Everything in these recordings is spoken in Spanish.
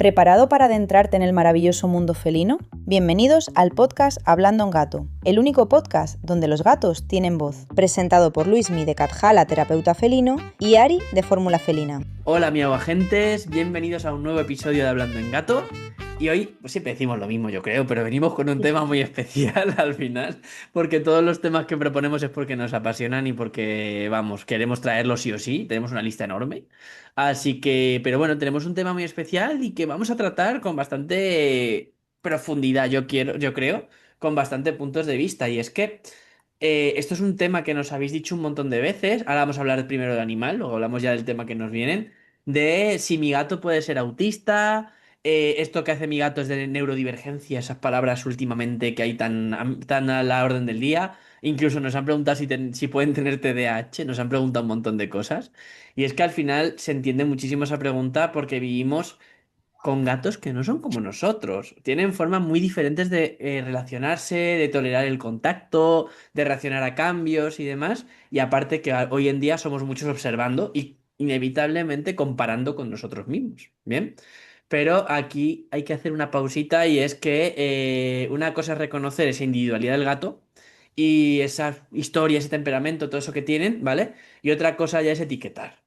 ¿Preparado para adentrarte en el maravilloso mundo felino? Bienvenidos al podcast Hablando en Gato, el único podcast donde los gatos tienen voz. Presentado por Luismi de Catjala, terapeuta felino, y Ari de Fórmula Felina. Hola mi agentes, bienvenidos a un nuevo episodio de Hablando en Gato. Y hoy, pues siempre decimos lo mismo yo creo, pero venimos con un tema muy especial al final, porque todos los temas que proponemos es porque nos apasionan y porque, vamos, queremos traerlos sí o sí, tenemos una lista enorme. Así que, pero bueno, tenemos un tema muy especial y que vamos a tratar con bastante profundidad, yo creo, con bastante puntos de vista. Y es que esto es un tema que nos habéis dicho un montón de veces. Ahora vamos a hablar primero del animal, luego hablamos ya del tema que nos vienen, de si mi gato puede ser autista. Esto que hace mi gato es de neurodivergencia, esas palabras últimamente que hay tan a la orden del día. Incluso nos han preguntado si pueden tener TDAH, nos han preguntado un montón de cosas. Y es que al final se entiende muchísimo esa pregunta porque vivimos con gatos que no son como nosotros. Tienen formas muy diferentes de relacionarse, de tolerar el contacto, de reaccionar a cambios y demás. Y aparte que hoy en día somos muchos observando y inevitablemente comparando con nosotros mismos. Bien. Pero aquí hay que hacer una pausita y es que una cosa es reconocer esa individualidad del gato y esa historia, ese temperamento, todo eso que tienen, ¿vale? Y otra cosa ya es etiquetar.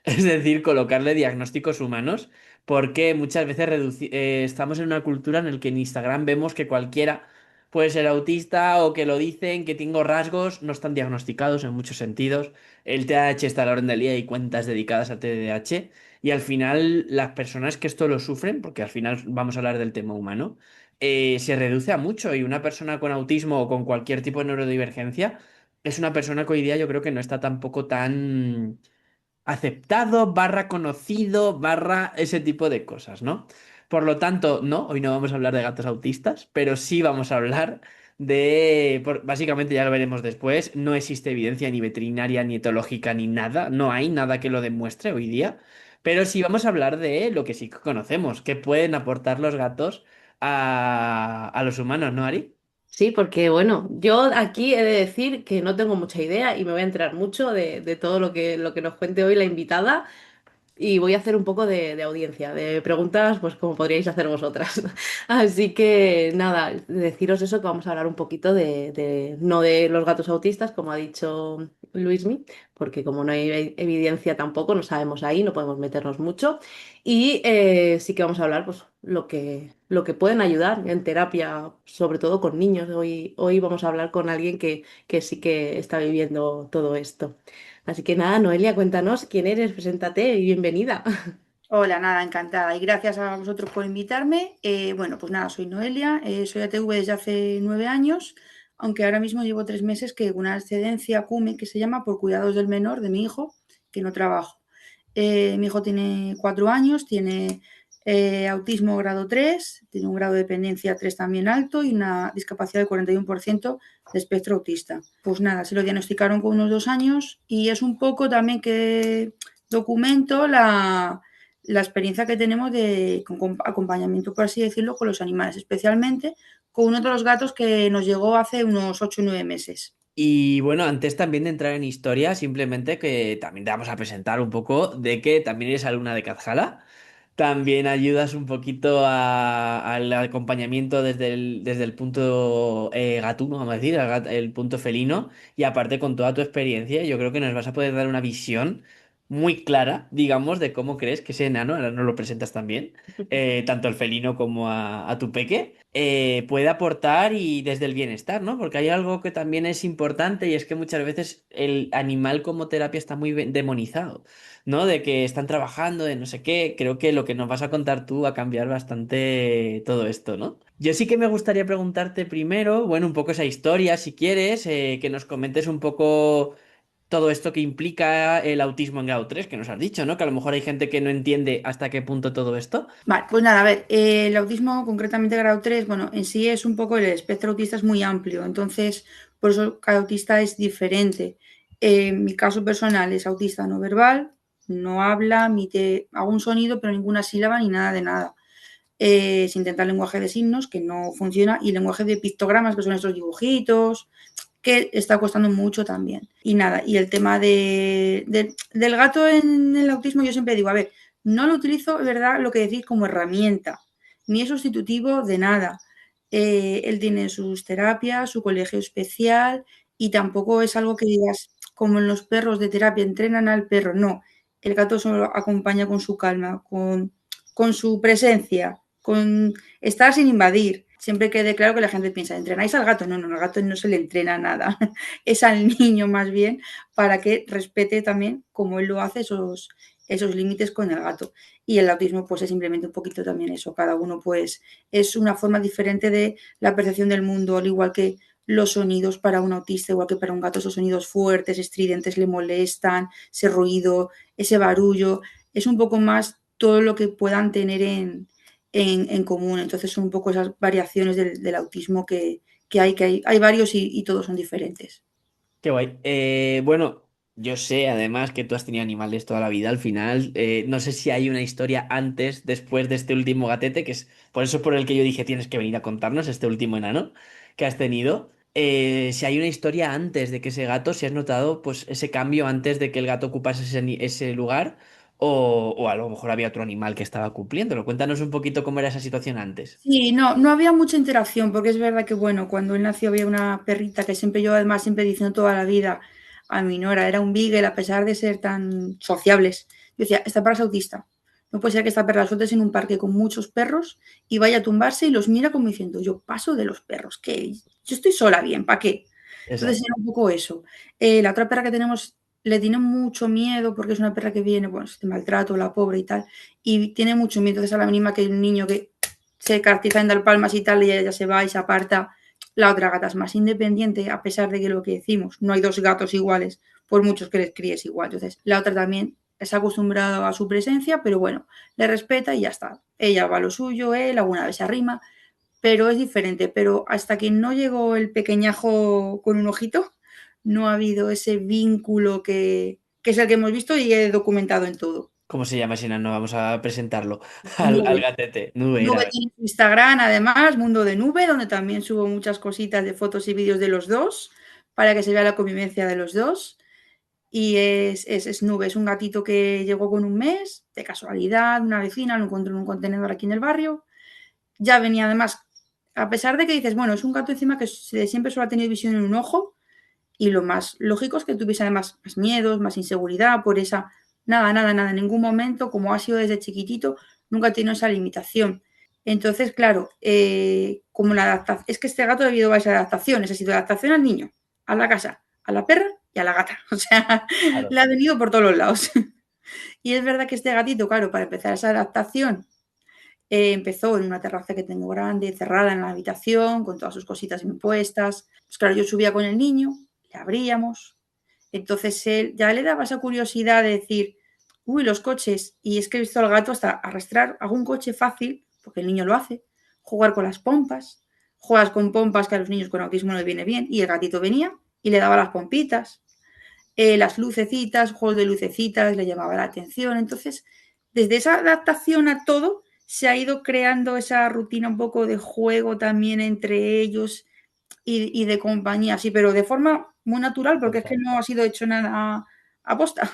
Es decir, colocarle diagnósticos humanos, porque muchas veces estamos en una cultura en la que en Instagram vemos que cualquiera puede ser autista o que lo dicen, que tengo rasgos, no están diagnosticados en muchos sentidos. El TDAH está a la orden del día y cuentas dedicadas a TDAH. Y al final, las personas que esto lo sufren, porque al final vamos a hablar del tema humano, se reduce a mucho. Y una persona con autismo o con cualquier tipo de neurodivergencia es una persona que hoy día yo creo que no está tampoco tan aceptado, barra conocido, barra ese tipo de cosas, ¿no? Por lo tanto, no, hoy no vamos a hablar de gatos autistas, pero sí vamos a hablar básicamente ya lo veremos después, no existe evidencia ni veterinaria, ni etológica, ni nada, no hay nada que lo demuestre hoy día, pero sí vamos a hablar de lo que sí que conocemos, que pueden aportar los gatos a los humanos, ¿no, Ari? Sí, porque bueno, yo aquí he de decir que no tengo mucha idea y me voy a enterar mucho de todo lo que nos cuente hoy la invitada y voy a hacer un poco de audiencia, de preguntas, pues como podríais hacer vosotras. Así que nada, deciros eso, que vamos a hablar un poquito no de los gatos autistas, como ha dicho Luismi, porque como no hay evidencia tampoco, no sabemos ahí, no podemos meternos mucho. Y sí que vamos a hablar, pues, lo que pueden ayudar en terapia, sobre todo con niños. Hoy vamos a hablar con alguien que sí que está viviendo todo esto. Así que nada, Noelia, cuéntanos quién eres, preséntate y bienvenida. Hola, nada, encantada. Y gracias a vosotros por invitarme. Bueno, pues nada, soy Noelia, soy ATV desde hace 9 años, aunque ahora mismo llevo 3 meses que una excedencia CUME, que se llama por cuidados del menor, de mi hijo, que no trabajo. Mi hijo tiene 4 años, tiene autismo grado 3, tiene un grado de dependencia 3 también alto y una discapacidad del 41% de espectro autista. Pues nada, se lo diagnosticaron con unos 2 años y es un poco también que documento la experiencia que tenemos con acompañamiento, por así decirlo, con los animales, especialmente con uno de los gatos que nos llegó hace unos 8 o 9 meses. Y bueno, antes también de entrar en historia, simplemente que también te vamos a presentar un poco de que también eres alumna de Catjala. También ayudas un poquito al acompañamiento desde el punto gatuno, vamos a decir, el punto felino. Y aparte con toda tu experiencia, yo creo que nos vas a poder dar una visión muy clara, digamos, de cómo crees que ese enano, ahora nos lo presentas también, tanto al felino como a tu peque, puede aportar y desde el bienestar, ¿no? Porque hay algo que también es importante y es que muchas veces el animal como terapia está muy demonizado, ¿no? De que están trabajando, de no sé qué. Creo que lo que nos vas a contar tú va a cambiar bastante todo esto, ¿no? Yo sí que me gustaría preguntarte primero, bueno, un poco esa historia, si quieres, que nos comentes un poco todo esto que implica el autismo en grado 3 que nos has dicho, ¿no? Que a lo mejor hay gente que no entiende hasta qué punto todo esto. Vale, pues nada, a ver, el autismo, concretamente grado 3, bueno, en sí es un poco, el espectro autista es muy amplio, entonces por eso cada autista es diferente. En mi caso personal es autista no verbal, no habla, emite algún sonido, pero ninguna sílaba ni nada de nada. Se intenta el lenguaje de signos, que no funciona, y el lenguaje de pictogramas, que son estos dibujitos, que está costando mucho también. Y nada, y el tema del gato en el autismo, yo siempre digo, a ver, No lo utilizo, es verdad, lo que decís como herramienta, ni es sustitutivo de nada. Él tiene sus terapias, su colegio especial y tampoco es algo que digas, como en los perros de terapia, entrenan al perro. No, el gato solo acompaña con su calma, con su presencia, con estar sin invadir. Siempre quede claro que la gente piensa, ¿entrenáis al gato? No, no, al gato no se le entrena nada. Es al niño más bien para que respete también, como él lo hace, esos límites con el gato. Y el autismo pues es simplemente un poquito también eso. Cada uno pues es una forma diferente de la percepción del mundo, al igual que los sonidos para un autista, igual que para un gato, esos sonidos fuertes, estridentes le molestan, ese ruido, ese barullo, es un poco más todo lo que puedan tener en común. Entonces son un poco esas variaciones del autismo que hay varios y todos son diferentes. Qué guay. Bueno, yo sé además que tú has tenido animales toda la vida al final. No sé si hay una historia antes, después de este último gatete, que es por eso por el que yo dije tienes que venir a contarnos este último enano que has tenido. Si hay una historia antes de que ese gato, si has notado pues ese cambio antes de que el gato ocupase ese lugar, o a lo mejor había otro animal que estaba cumpliéndolo. Cuéntanos un poquito cómo era esa situación antes. Sí, no, no había mucha interacción, porque es verdad que, bueno, cuando él nació había una perrita que siempre yo, además, siempre diciendo toda la vida a mi nora, era un beagle, a pesar de ser tan sociables. Yo decía, esta perra es autista. No puede ser que esta perra la sueltes en un parque con muchos perros y vaya a tumbarse y los mira como diciendo, yo paso de los perros, que yo estoy sola bien, ¿para qué? Entonces Exacto. era un poco eso. La otra perra que tenemos le tiene mucho miedo porque es una perra que viene, bueno, de maltrato, la pobre y tal, y tiene mucho miedo. Entonces a la mínima que hay un niño que se cartiza en dar palmas y tal, y ella se va y se aparta. La otra gata es más independiente, a pesar de que lo que decimos, no hay dos gatos iguales, por muchos que les críes igual. Entonces, la otra también está acostumbrada a su presencia, pero bueno, le respeta y ya está. Ella va a lo suyo, él alguna vez se arrima, pero es diferente. Pero hasta que no llegó el pequeñajo con un ojito, no ha habido ese vínculo que es el que hemos visto y he documentado en todo. ¿Cómo se llama ese enano? Vamos a presentarlo al Nube. gatete. Nube Nube era. tiene su Instagram, además, Mundo de Nube, donde también subo muchas cositas de fotos y vídeos de los dos, para que se vea la convivencia de los dos. Y es Nube, es un gatito que llegó con un mes, de casualidad, una vecina lo encontró en un contenedor aquí en el barrio. Ya venía además, a pesar de que dices, bueno, es un gato encima que siempre solo ha tenido visión en un ojo, y lo más lógico es que tuviese además más miedos, más inseguridad, por esa, nada, nada, nada, en ningún momento, como ha sido desde chiquitito, nunca ha tenido esa limitación. Entonces, claro, como la adaptación, es que este gato ha debido varias adaptaciones, ha sido adaptación al niño, a la casa, a la perra y a la gata. O sea, Claro. le ha venido por todos los lados. Y es verdad que este gatito, claro, para empezar esa adaptación, empezó en una terraza que tengo grande, cerrada en la habitación, con todas sus cositas impuestas. Pues claro, yo subía con el niño, le abríamos. Entonces él ya le daba esa curiosidad de decir, uy, los coches. Y es que he visto al gato hasta arrastrar algún coche fácil, porque el niño lo hace, jugar con las pompas. Juegas con pompas que a los niños con autismo no les viene bien. Y el gatito venía y le daba las pompitas. Las lucecitas, juegos de lucecitas, le llamaba la atención. Entonces, desde esa adaptación a todo, se ha ido creando esa rutina un poco de juego también entre ellos y de compañía, sí, pero de forma muy natural, porque es que Total. no ha sido hecho nada a posta.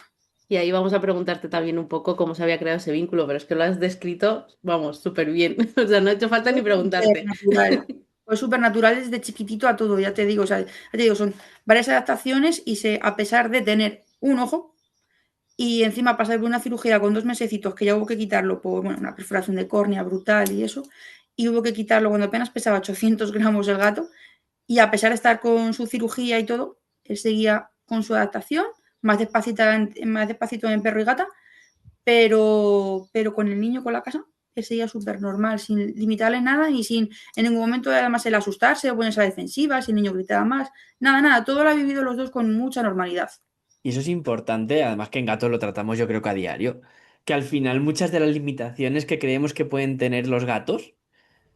Y ahí vamos a preguntarte también un poco cómo se había creado ese vínculo, pero es que lo has descrito, vamos, súper bien. O sea, no ha hecho falta ni Fue preguntarte. supernatural. Fue supernatural desde chiquitito a todo, ya te digo. O sea, ya te digo, son varias adaptaciones y a pesar de tener un ojo y encima pasar por una cirugía con 2 mesecitos que ya hubo que quitarlo por bueno, una perforación de córnea brutal y eso, y hubo que quitarlo cuando apenas pesaba 800 gramos el gato, y a pesar de estar con su cirugía y todo, él seguía con su adaptación, más despacito en perro y gata, pero con el niño, con la casa, él seguía súper normal, sin limitarle nada y sin en ningún momento además el asustarse o ponerse a la defensiva, si el niño gritaba más, nada, nada, todo lo ha vivido los dos con mucha normalidad. Y eso es importante, además que en gatos lo tratamos yo creo que a diario, que al final muchas de las limitaciones que creemos que pueden tener los gatos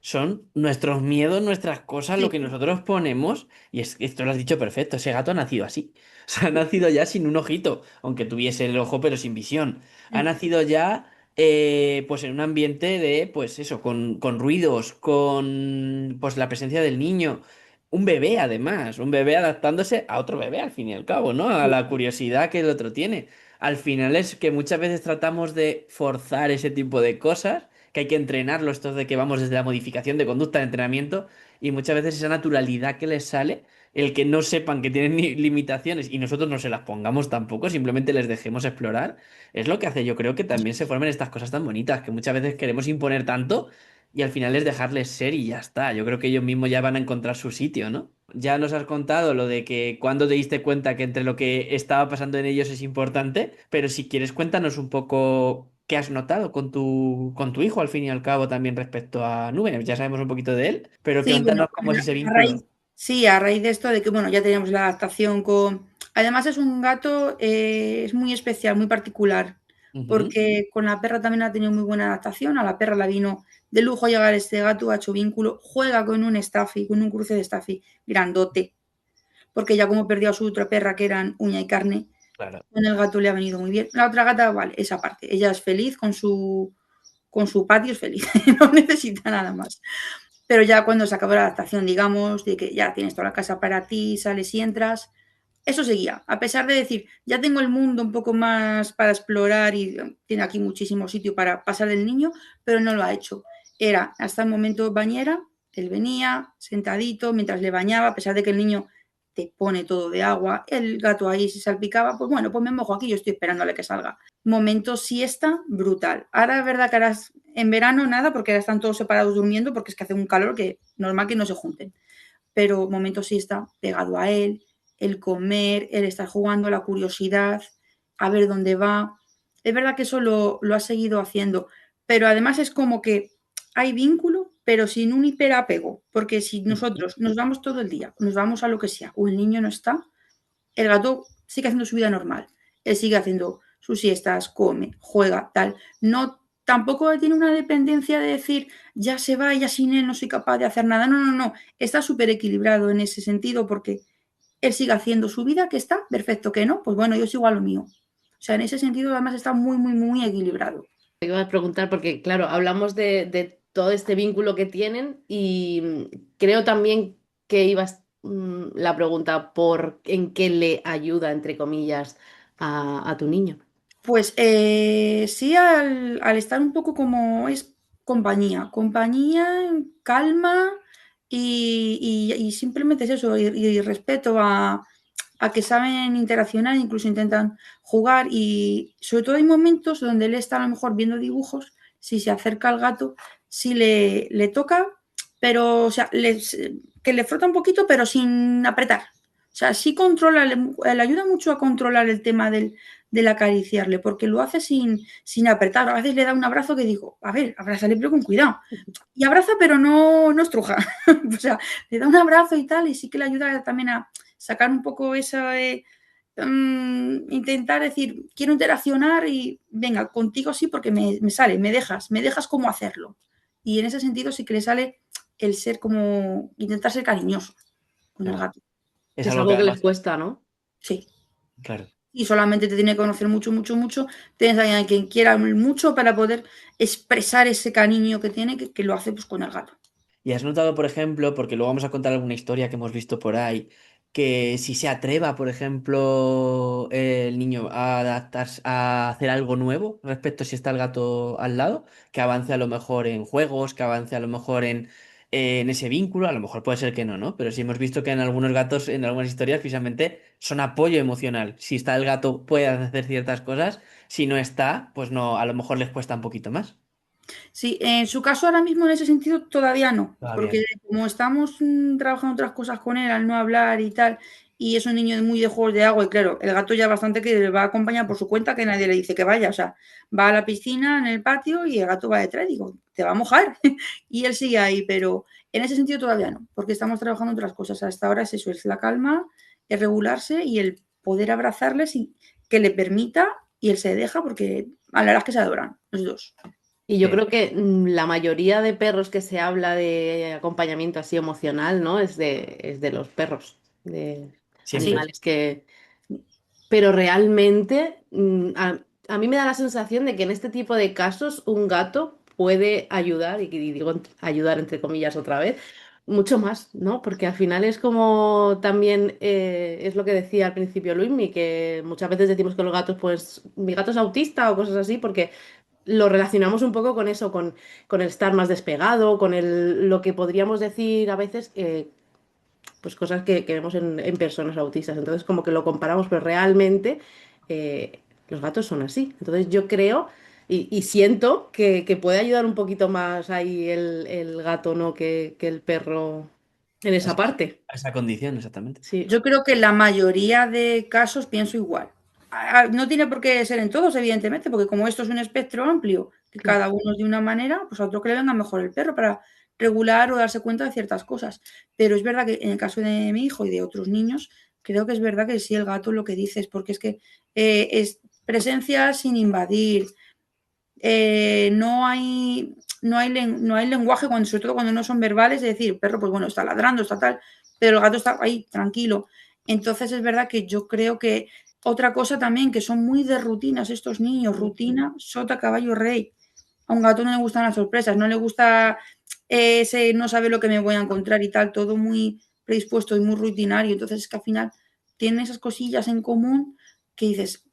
son nuestros miedos, nuestras cosas, lo Sí, que nosotros ponemos, y esto lo has dicho perfecto, ese gato ha nacido así. O sea, ha nacido ya sin un ojito, aunque tuviese el ojo pero sin visión. Ha nacido ya pues en un ambiente de, pues eso, con ruidos, con pues la presencia del niño. Un bebé además, un bebé adaptándose a otro bebé al fin y al cabo, ¿no? A sí. la curiosidad que el otro tiene. al final es que muchas veces tratamos de forzar ese tipo de cosas, que hay que entrenarlo, esto de que vamos desde la modificación de conducta de entrenamiento, y muchas veces esa naturalidad que les sale, el que no sepan que tienen limitaciones y nosotros no se las pongamos tampoco, simplemente les dejemos explorar, es lo que hace yo creo que también se formen estas cosas tan bonitas, que muchas veces queremos imponer tanto y al final es dejarles ser y ya está. Yo creo que ellos mismos ya van a encontrar su sitio, ¿no? Ya nos has contado lo de que cuando te diste cuenta que entre lo que estaba pasando en ellos es importante, pero si quieres cuéntanos un poco qué has notado con tu hijo al fin y al cabo también respecto a Nube. Ya sabemos un poquito de él, pero Sí, bueno, cuéntanos cómo es ese a raíz, vínculo. sí, a raíz de esto de que, bueno, ya teníamos la adaptación con... Además es un gato, es muy especial, muy particular, Ujú. porque con la perra también ha tenido muy buena adaptación. A la perra la vino de lujo llegar este gato, ha hecho vínculo, juega con un Staffy, con un cruce de Staffy grandote, porque ya como perdió a su otra perra que eran uña y carne, Claro. con el gato le ha venido muy bien. La otra gata, vale, esa parte, ella es feliz con su patio, es feliz, no necesita nada más. Pero ya cuando se acabó la adaptación, digamos, de que ya tienes toda la casa para ti, sales y entras, eso seguía. A pesar de decir, ya tengo el mundo un poco más para explorar y tiene aquí muchísimo sitio para pasar el niño, pero no lo ha hecho. Era hasta el momento bañera, él venía sentadito mientras le bañaba, a pesar de que el niño te pone todo de agua, el gato ahí se salpicaba, pues bueno, pues me mojo aquí, yo estoy esperándole que salga. Momento siesta, brutal. Ahora es verdad que ahora en verano nada, porque ahora están todos separados durmiendo, porque es que hace un calor que normal que no se junten. Pero momento siesta, pegado a él, el comer, el estar jugando, la curiosidad, a ver dónde va. Es verdad que eso lo ha seguido haciendo, pero además es como que hay vínculo, pero sin un hiperapego, porque si Ujú. nosotros nos vamos todo el día, nos vamos a lo que sea, o el niño no está, el gato sigue haciendo su vida normal. Él sigue haciendo sus siestas, come, juega, tal. No, tampoco tiene una dependencia de decir, ya se va, ya sin él no soy capaz de hacer nada. No, no, no. Está súper equilibrado en ese sentido porque él sigue haciendo su vida, que está perfecto, que no, pues bueno, yo sigo a lo mío. O sea, en ese sentido además está muy, muy, muy equilibrado. Te iba a preguntar porque, claro, hablamos de todo este vínculo que tienen y creo también que ibas la pregunta por en qué le ayuda, entre comillas, a tu niño. Pues sí, al estar un poco como es compañía, calma y simplemente es eso, y respeto a que saben interaccionar, incluso intentan jugar y sobre todo hay momentos donde él está a lo mejor viendo dibujos, si se acerca al gato, si le toca, pero o sea, que le frota un poquito pero sin apretar. O sea, sí controla, le ayuda mucho a controlar el tema del acariciarle, porque lo hace sin apretar. A veces le da un abrazo que digo, a ver, abrázale pero con cuidado. Y abraza pero no estruja. O sea, le da un abrazo y tal, y sí que le ayuda también a sacar un poco esa... intentar decir, quiero interaccionar y venga, contigo sí porque me sale, me dejas cómo hacerlo. Y en ese sentido sí que le sale el ser como, intentar ser cariñoso con el Claro. gato. Es Que es algo que algo que les además, cuesta, ¿no? Sí. claro. Y solamente te tiene que conocer mucho, mucho, mucho. Tienes a alguien quien quiera mucho para poder expresar ese cariño que tiene, que lo hace pues con el gato. Y has notado, por ejemplo, porque luego vamos a contar alguna historia que hemos visto por ahí, que si se atreva, por ejemplo, el niño a adaptarse, a hacer algo nuevo respecto si está el gato al lado, que avance a lo mejor en juegos, que avance a lo mejor en ese vínculo, a lo mejor puede ser que no, ¿no? Pero sí hemos visto que en algunos gatos, en algunas historias, precisamente son apoyo emocional. Si está el gato, puede hacer ciertas cosas, si no está, pues no, a lo mejor les cuesta un poquito más. Sí, en su caso ahora mismo en ese sentido todavía no, Todavía porque no. como estamos trabajando otras cosas con él al no hablar y tal, y es un niño muy de juegos de agua y claro, el gato ya bastante que le va a acompañar por su cuenta, que nadie le dice que vaya, o sea, va a la piscina en el patio y el gato va detrás, digo, te va a mojar y él sigue ahí, pero en ese sentido todavía no, porque estamos trabajando otras cosas. Hasta ahora es eso, es la calma, es regularse y el poder abrazarle sin que le permita y él se deja porque a la verdad es que se adoran los dos. Y yo Sí. creo que la mayoría de perros que se habla de acompañamiento así emocional, ¿no? Es de los perros, de Siempre. Sí. animales que... Pero realmente a mí me da la sensación de que en este tipo de casos un gato puede ayudar, y digo ayudar entre comillas otra vez, mucho más, ¿no? Porque al final es como también, es lo que decía al principio Luismi, que muchas veces decimos que los gatos, pues, mi gato es autista o cosas así, porque lo relacionamos un poco con eso, con el estar más despegado, con lo que podríamos decir a veces, pues cosas que vemos en personas autistas. Entonces, como que lo comparamos, pero realmente los gatos son así. Entonces, yo creo y siento que puede ayudar un poquito más ahí el gato, ¿no? Que el perro en A esa esa, parte. a esa condición, exactamente. Sí. Yo creo que en la mayoría de casos pienso igual. No tiene por qué ser en todos, evidentemente, porque como esto es un espectro amplio, que Mm. cada uno es de una manera, pues a otro que le venga mejor el perro para regular o darse cuenta de ciertas cosas. Pero es verdad que en el caso de mi hijo y de otros niños, creo que es verdad que sí, el gato lo que dices, porque es que es presencia sin invadir, no hay lenguaje, sobre todo cuando no son verbales, es decir, el perro, pues bueno, está ladrando, está tal, pero el gato está ahí, tranquilo. Entonces es verdad que yo creo que otra cosa también, que son muy de rutinas estos niños, rutina, sota, caballo, rey. A un gato no le gustan las sorpresas, no le gusta ese no sabe lo que me voy a encontrar y tal, todo muy predispuesto y muy rutinario. Entonces es que al final tienen esas cosillas en común que dices,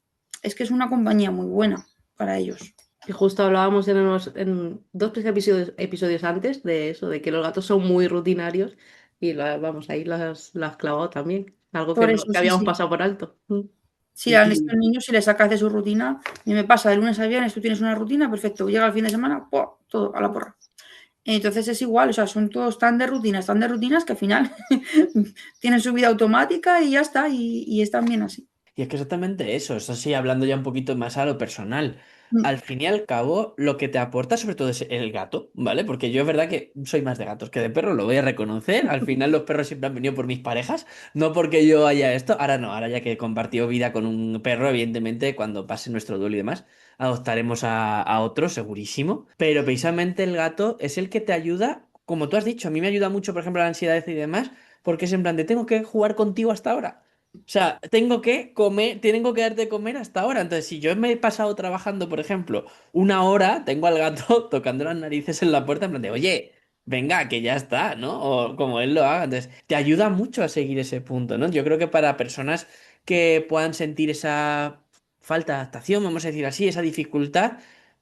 es que es una compañía muy buena para ellos. Y justo hablábamos en dos tres episodios antes de eso, de que los gatos son muy rutinarios y vamos, ahí las clavado también. Algo Por eso, que sí, habíamos sí. pasado por alto. Mm. Si a estos niños, si le sacas de su rutina, y me pasa de lunes a viernes, tú tienes una rutina, perfecto, llega el fin de semana, ¡pua! Todo a la porra. Entonces es igual, o sea, son todos tan de rutinas que al final tienen su vida automática y ya está, y están bien así. Y es que exactamente eso sí, hablando ya un poquito más a lo personal. Mm. Al fin y al cabo, lo que te aporta sobre todo es el gato, ¿vale? Porque yo es verdad que soy más de gatos que de perros, lo voy a reconocer. Al final los perros siempre han venido por mis parejas, no porque yo haya esto. Ahora no, ahora ya que he compartido vida con un perro, evidentemente, cuando pase nuestro duelo y demás, adoptaremos a otro, segurísimo. Pero precisamente el gato es el que te ayuda, como tú has dicho, a mí me ayuda mucho, por ejemplo, la ansiedad y demás, porque es en plan de tengo que jugar contigo hasta ahora. O sea, tengo que comer, tengo que darte de comer hasta ahora. Entonces, si yo me he pasado trabajando, por ejemplo, una hora, tengo al gato tocando las narices en la puerta, en plan de, oye, venga, que ya está, ¿no? O como él lo haga. Entonces, te ayuda mucho a seguir ese punto, ¿no? Yo creo que para personas que puedan sentir esa falta de adaptación, vamos a decir así, esa dificultad,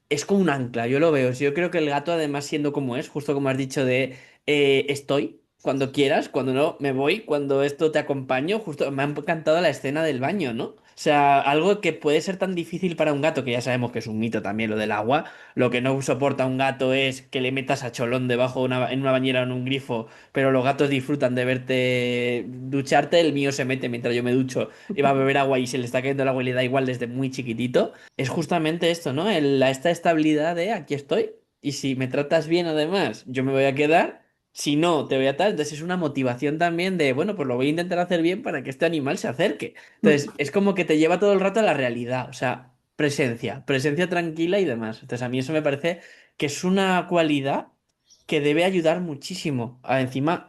es como un ancla, yo lo veo. Yo creo que el gato, además, siendo como es, justo como has dicho de estoy. Cuando quieras, cuando no, me voy, cuando esto te acompaño, justo me ha encantado la escena del baño, ¿no? O sea, algo que puede ser tan difícil para un gato, que ya sabemos que es un mito también lo del agua, lo que no soporta un gato es que le metas a cholón debajo en una bañera o en un grifo, pero los gatos disfrutan de verte ducharte, el mío se mete mientras yo me ducho y va a beber agua y se le está cayendo el agua y le da igual desde muy chiquitito. Es justamente esto, ¿no? Esta estabilidad de aquí estoy y si me tratas bien además, yo me voy a quedar. Si no, te voy a tal. Entonces es una motivación también de, bueno, pues lo voy a intentar hacer bien para que este animal se acerque. Entonces es como que te lleva todo el rato a la realidad, o sea, presencia tranquila y demás. Entonces a mí eso me parece que es una cualidad que debe ayudar muchísimo encima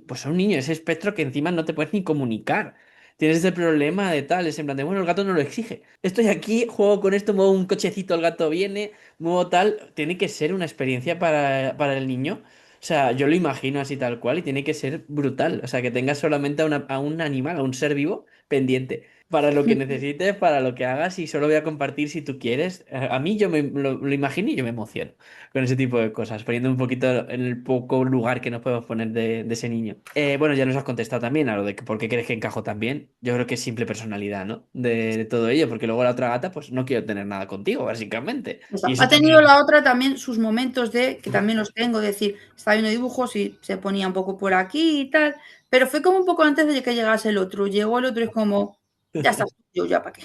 pues a un niño, ese espectro que encima no te puedes ni comunicar. Tienes ese problema de tal, es en plan de, bueno, el gato no lo exige. Estoy aquí, juego con esto, muevo un cochecito, el gato viene, muevo tal. Tiene que ser una experiencia para el niño. O sea, yo lo imagino así tal cual y tiene que ser brutal. O sea, que tengas solamente a un animal, a un ser vivo pendiente. Para lo que necesites, para lo que hagas y solo voy a compartir si tú quieres. A mí yo lo imagino y yo me emociono con ese tipo de cosas, poniendo un poquito en el poco lugar que nos podemos poner de ese niño. Bueno, ya nos has contestado también a lo de que por qué crees que encajo también. Yo creo que es simple personalidad, ¿no? De todo ello, porque luego la otra gata, pues no quiero tener nada contigo, básicamente. Y eso Ha tenido también. la otra también sus momentos que también los tengo, de decir, estaba viendo dibujos y se ponía un poco por aquí y tal, pero fue como un poco antes de que llegase el otro. Llegó el otro y es como, ya está, yo ya para qué.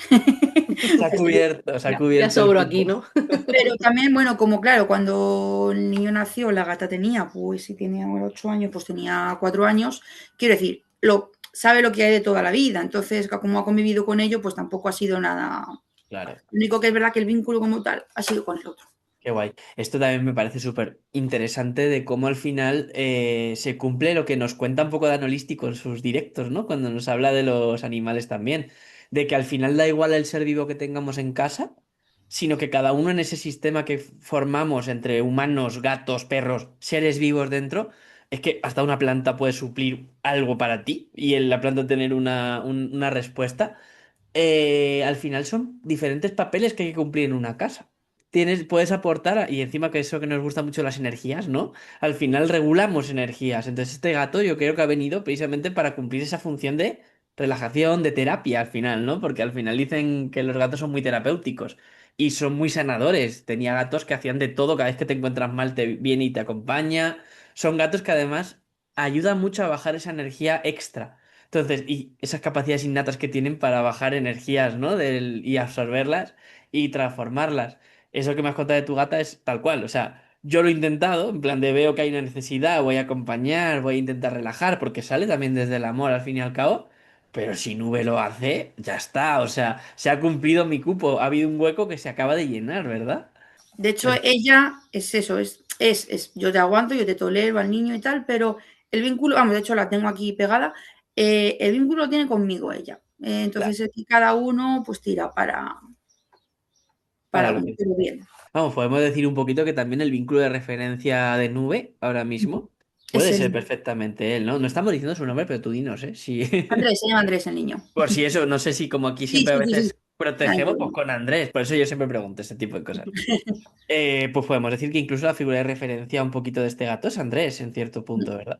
Se ha Ya cubierto el sobro aquí, cupo. ¿no? Pero también, bueno, como claro, cuando el niño nació, la gata tenía, pues si tenía 8 años, pues tenía 4 años. Quiero decir, sabe lo que hay de toda la vida. Entonces, como ha convivido con ello, pues tampoco ha sido nada. Claro. Lo único que es verdad que el vínculo como tal ha sido con el otro. Qué guay. Esto también me parece súper interesante de cómo al final se cumple lo que nos cuenta un poco de Analístico en sus directos, ¿no? Cuando nos habla de los animales también. De que al final da igual el ser vivo que tengamos en casa, sino que cada uno en ese sistema que formamos entre humanos, gatos, perros, seres vivos dentro, es que hasta una planta puede suplir algo para ti y en la planta tener una respuesta. Al final son diferentes papeles que hay que cumplir en una casa. Puedes aportar, y encima que eso que nos gusta mucho las energías, ¿no? Al final regulamos energías. Entonces este gato yo creo que ha venido precisamente para cumplir esa función de relajación, de terapia al final, ¿no? Porque al final dicen que los gatos son muy terapéuticos y son muy sanadores. Tenía gatos que hacían de todo, cada vez que te encuentras mal te viene y te acompaña. Son gatos que además ayudan mucho a bajar esa energía extra. Entonces, y esas capacidades innatas que tienen para bajar energías, ¿no? Y absorberlas y transformarlas. Eso que me has contado de tu gata es tal cual. O sea, yo lo he intentado, en plan de veo que hay una necesidad, voy a acompañar, voy a intentar relajar, porque sale también desde el amor al fin y al cabo. Pero si Nube lo hace, ya está. O sea, se ha cumplido mi cupo. Ha habido un hueco que se acaba de llenar, ¿verdad? De hecho, ella es eso, yo te aguanto, yo te tolero al niño y tal, pero el vínculo, vamos, de hecho la tengo aquí pegada, el vínculo lo tiene conmigo ella. Claro, Entonces aquí cada uno pues tira para para lo uno, que... pero bien. Vamos, podemos decir un poquito que también el vínculo de referencia de Nube ahora mismo Es puede el ser niño. perfectamente él, ¿no? No estamos diciendo su nombre, pero tú dinos, ¿eh? Sí. Andrés, se llama Andrés el niño. Por si eso, no sé si como aquí Sí, siempre a sí, sí, sí. veces Ay, protegemos, pues bueno. con Andrés. Por eso yo siempre pregunto ese tipo de cosas. Pues podemos decir que incluso la figura de referencia un poquito de este gato es Andrés, en cierto punto, ¿verdad?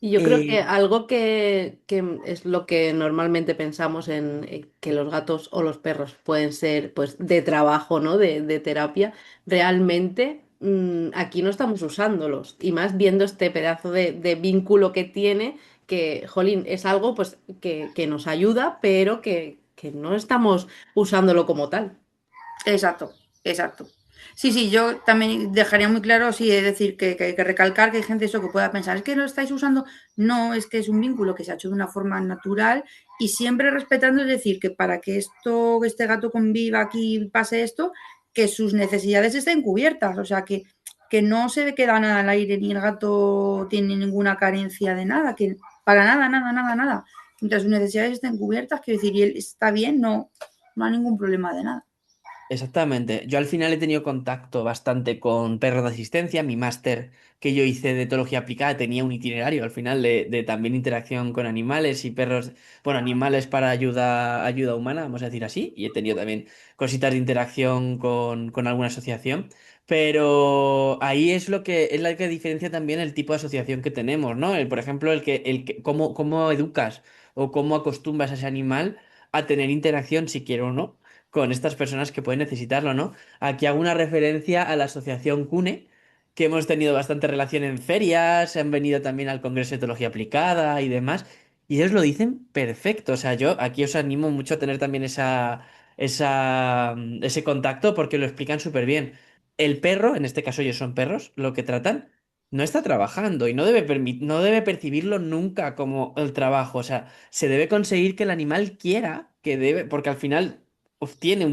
Y yo creo que Eh, algo que es lo que normalmente pensamos en que los gatos o los perros pueden ser pues de trabajo, ¿no? De terapia, realmente aquí no estamos usándolos. Y más viendo este pedazo de vínculo que tiene, que, jolín, es algo pues que nos ayuda, pero que no estamos usándolo como tal. Exacto, exacto. Sí, sí, yo también dejaría muy claro, sí, es decir, que hay que recalcar que hay gente eso que pueda pensar, es que lo estáis usando, no, es que es un vínculo que se ha hecho de una forma natural y siempre respetando, es decir, que para que este gato conviva aquí y pase esto, que sus necesidades estén cubiertas, o sea, que no se queda nada al aire ni el gato tiene ninguna carencia de nada, que para nada, nada, nada, nada. Mientras sus necesidades estén cubiertas, quiero decir, y él está bien, no, no hay ningún problema de nada. Exactamente. Yo al final he tenido contacto bastante con perros de asistencia. Mi máster que yo hice de etología aplicada tenía un itinerario al final de también interacción con animales y perros, bueno, animales para ayuda humana, vamos a decir así. Y he tenido también cositas de interacción con alguna asociación. Pero ahí es lo que es la que diferencia también el tipo de asociación que tenemos, ¿no? Por ejemplo, cómo educas o cómo acostumbras a ese animal a tener interacción, si quiere o no con estas personas que pueden necesitarlo, ¿no? Aquí hago una referencia a la asociación CUNE, que hemos tenido bastante relación en ferias, han venido también al Congreso de Etología Aplicada y demás, y ellos lo dicen perfecto. O sea, yo aquí os animo mucho a tener también ese contacto porque lo explican súper bien. El perro, en este caso ellos son perros, lo que tratan, no está trabajando y no debe percibirlo nunca como el trabajo. O sea, se debe conseguir que el animal quiera, porque al final obtiene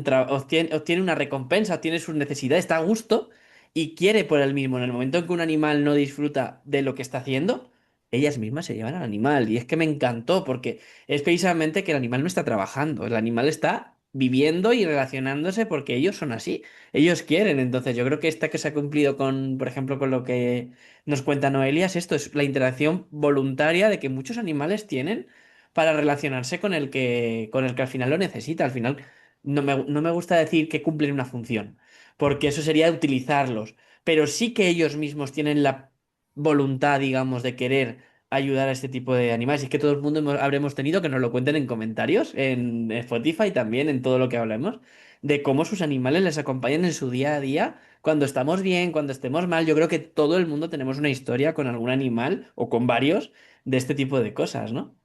una recompensa, obtiene sus necesidades, está a gusto y quiere por él mismo. En el momento en que un animal no disfruta de lo que está haciendo, ellas mismas se llevan al animal. Y es que me encantó porque es precisamente que el animal no está trabajando, el animal está viviendo y relacionándose porque ellos son así, ellos quieren. Entonces yo creo que esta que se ha cumplido con, por ejemplo, con lo que nos cuenta Noelia, esto es la interacción voluntaria de que muchos animales tienen para relacionarse con el que al final lo necesita. Al final no me gusta decir que cumplen una función, porque eso sería utilizarlos, pero sí que ellos mismos tienen la voluntad, digamos, de querer ayudar a este tipo de animales. Y es que todo el mundo habremos tenido que nos lo cuenten en comentarios, en Spotify también, en todo lo que hablemos, de cómo sus animales les acompañan en su día a día, cuando estamos bien, cuando estemos mal. Yo creo que todo el mundo tenemos una historia con algún animal o con varios de este tipo de cosas, ¿no?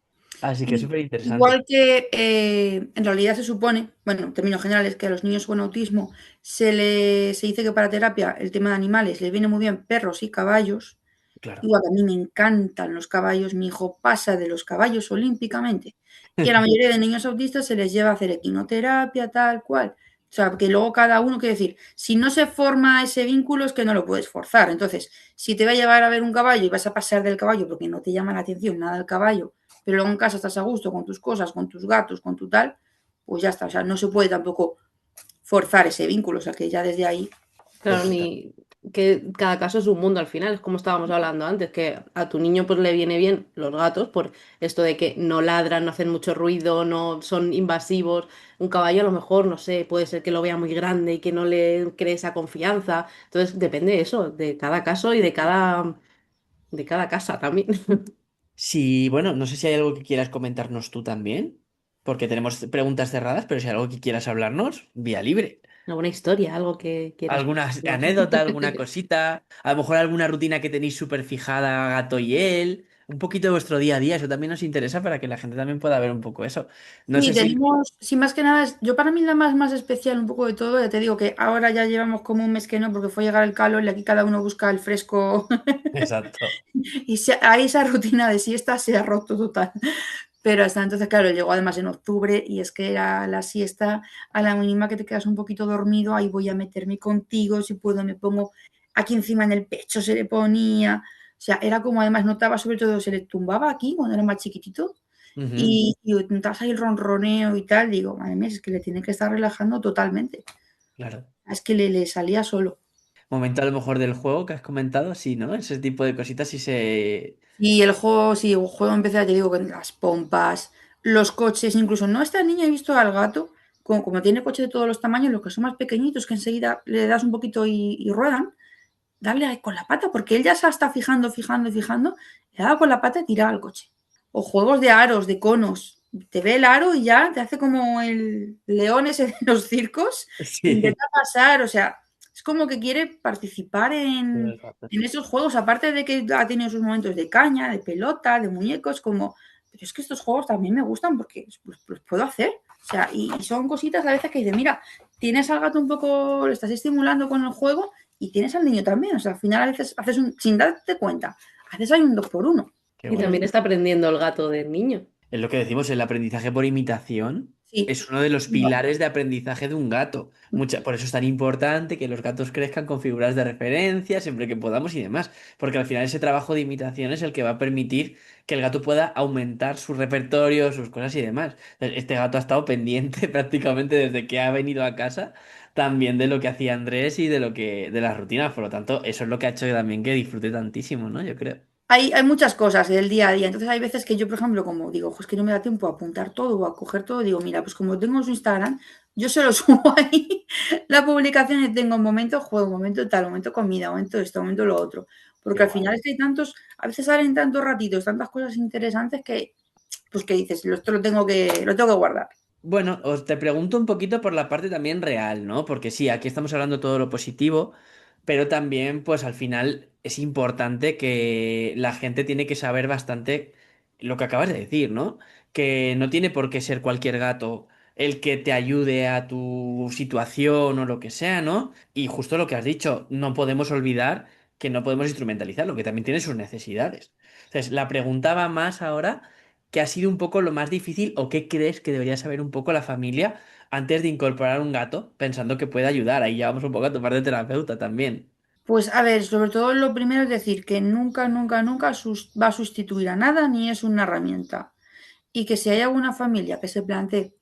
Así que es súper interesante. Igual que en realidad se supone, bueno, en términos generales, que a los niños con autismo se dice que para terapia el tema de animales les viene muy bien perros y caballos. Claro. Igual que a mí me encantan los caballos, mi hijo pasa de los caballos olímpicamente. Y a la mayoría de niños autistas se les lleva a hacer equinoterapia, tal cual. O sea, que luego cada uno, quiere decir, si no se forma ese vínculo es que no lo puedes forzar. Entonces, si te va a llevar a ver un caballo y vas a pasar del caballo porque no te llama la atención nada el caballo, pero luego en casa estás a gusto con tus cosas, con tus gatos, con tu tal, pues ya está. O sea, no se puede tampoco forzar ese vínculo. O sea, que ya desde ahí, Claro, que cada caso es un mundo al final, es como estábamos hablando antes, que a tu niño pues le viene bien los gatos por esto de que no ladran, no hacen mucho ruido, no son invasivos. Un caballo a lo mejor, no sé, puede ser que lo vea muy grande y que no le cree esa confianza. Entonces depende de eso, de cada caso y de cada casa también. Sí, bueno, no sé si hay algo que quieras comentarnos tú también, porque tenemos preguntas cerradas, pero si hay algo que quieras hablarnos, vía libre. Una buena historia, algo que quieras ¿Alguna contar. anécdota, alguna cosita? A lo mejor alguna rutina que tenéis súper fijada, Gato y él. Un poquito de vuestro día a día, eso también nos interesa para que la gente también pueda ver un poco eso. No Sí, sé si... tenemos, sí, más que nada, yo para mí la más especial un poco de todo, ya te digo que ahora ya llevamos como un mes que no, porque fue llegar el calor y aquí cada uno busca el fresco Exacto. y ahí esa rutina de siesta se ha roto total. Pero hasta entonces, claro, llegó además en octubre y es que era la siesta, a la mínima que te quedas un poquito dormido, ahí voy a meterme contigo, si puedo me pongo aquí encima en el pecho, se le ponía, o sea, era como además notaba sobre todo, se le tumbaba aquí cuando era más chiquitito Ujú, y notabas ahí el ronroneo y tal, digo, madre mía, es que le tiene que estar relajando totalmente, claro. es que le salía solo. Momento a lo mejor del juego que has comentado, sí, ¿no? Ese tipo de cositas sí se... Y el juego, sí, el juego empezó, te digo, con las pompas, los coches, incluso, no, esta niña he visto al gato, como tiene coches de todos los tamaños, los que son más pequeñitos, que enseguida le das un poquito y ruedan, darle ahí con la pata, porque él ya se está fijando, le da con la pata y tira al coche. O juegos de aros, de conos. Te ve el aro y ya te hace como el león ese de los circos, Sí. intenta pasar, o sea, es como que quiere participar Todo el rato. en esos juegos, aparte de que ha tenido sus momentos de caña, de pelota, de muñecos, como, pero es que estos juegos también me gustan porque los puedo hacer. O sea, y son cositas a veces que dices, mira, tienes al gato un poco, lo estás estimulando con el juego y tienes al niño también. O sea, al final a veces haces un, sin darte cuenta, haces ahí un dos por uno. Qué Y bueno. también está aprendiendo el gato del niño. Es lo que decimos, el aprendizaje por imitación Sí. es uno de los pilares de aprendizaje de un gato. Por eso es tan importante que los gatos crezcan con figuras de referencia siempre que podamos y demás, porque al final ese trabajo de imitación es el que va a permitir que el gato pueda aumentar su repertorio, sus cosas y demás. Entonces, este gato ha estado pendiente prácticamente desde que ha venido a casa también de lo que hacía Andrés y de lo que de las rutinas, por lo tanto, eso es lo que ha hecho también que disfrute tantísimo, ¿no? Yo creo. Hay muchas cosas del día a día. Entonces hay veces que yo, por ejemplo, como digo, "Jo, es que no me da tiempo a apuntar todo o a coger todo, digo, mira, pues como tengo su Instagram, yo se lo subo ahí la publicación y tengo un momento juego, un momento tal, un momento comida, un momento esto, un momento lo otro. Qué Porque al guay. final es que hay tantos, a veces salen tantos ratitos, tantas cosas interesantes que, pues que dices, esto lo tengo que guardar. Bueno, os te pregunto un poquito por la parte también real, ¿no? Porque sí, aquí estamos hablando todo lo positivo, pero también, pues al final es importante que la gente tiene que saber bastante lo que acabas de decir, ¿no? Que no tiene por qué ser cualquier gato el que te ayude a tu situación o lo que sea, ¿no? Y justo lo que has dicho, no podemos olvidar que no podemos instrumentalizarlo, que también tiene sus necesidades. Entonces, la pregunta va más ahora. ¿Qué ha sido un poco lo más difícil o qué crees que debería saber un poco la familia antes de incorporar un gato, pensando que puede ayudar? Ahí ya vamos un poco a tu parte de terapeuta también. Pues a ver, sobre todo lo primero es decir que nunca va a sustituir a nada ni es una herramienta. Y que si hay alguna familia que se plantee,